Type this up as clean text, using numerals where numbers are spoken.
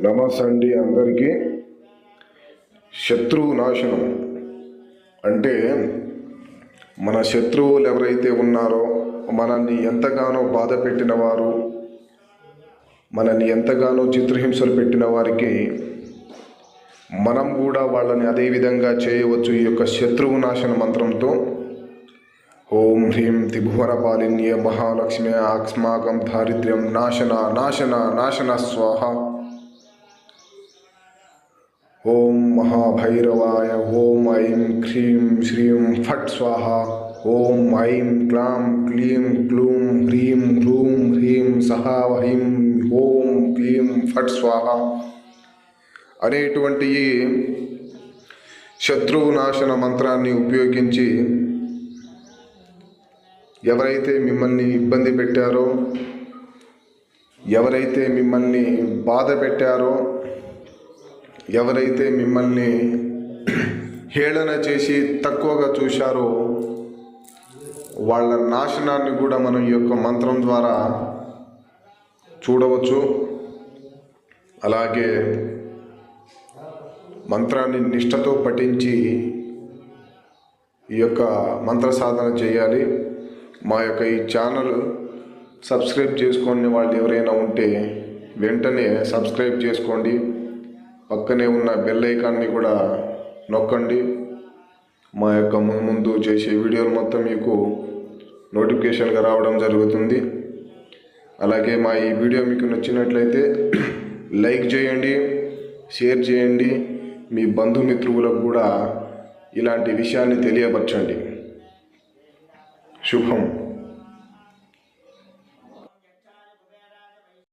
నమస్తే అండి అందరికీ. శత్రువు నాశనం అంటే మన శత్రువులు ఎవరైతే ఉన్నారో, మనల్ని ఎంతగానో బాధ పెట్టిన వారు, మనల్ని ఎంతగానో చిత్రహింసలు పెట్టిన వారికి మనం కూడా వాళ్ళని అదే విధంగా చేయవచ్చు ఈ యొక్క శత్రువు నాశన మంత్రంతో. ఓం హ్రీం త్రిభువన పాలిన్య మహాలక్ష్మి అస్మాకం దారిద్ర్యం నాశన నాశన నాశన స్వాహ. ఓం మహాభైరవాయ ఓం ఐం హ్రీం శ్రీం ఫట్ స్వాహ. ఓం ఐం క్లాం క్లీం క్లూం హ్రీం హ్రూం హ్రీం సహా హ్రీం ఓం క్లీం ఫట్ స్వాహ అనేటువంటి ఈ శత్రువు నాశన మంత్రాన్ని ఉపయోగించి ఎవరైతే మిమ్మల్ని ఇబ్బంది పెట్టారో, ఎవరైతే మిమ్మల్ని బాధ పెట్టారో, ఎవరైతే మిమ్మల్ని హేళన చేసి తక్కువగా చూశారో వాళ్ళ నాశనాన్ని కూడా మనం ఈ యొక్క మంత్రం ద్వారా చూడవచ్చు. అలాగే మంత్రాన్ని నిష్ఠతో పఠించి ఈ యొక్క మంత్ర సాధన చేయాలి. మా యొక్క ఈ ఛానల్ సబ్స్క్రైబ్ చేసుకునే వాళ్ళు ఎవరైనా ఉంటే వెంటనే సబ్స్క్రైబ్ చేసుకోండి. పక్కనే ఉన్న బెల్ ఐకాన్ని కూడా నొక్కండి. మా యొక్క ముందు చేసే వీడియోలు మొత్తం మీకు నోటిఫికేషన్గా రావడం జరుగుతుంది. అలాగే మా ఈ వీడియో మీకు నచ్చినట్లయితే లైక్ చేయండి, షేర్ చేయండి, మీ బంధుమిత్రులకు కూడా ఇలాంటి విషయాన్ని తెలియపరచండి. శుభం.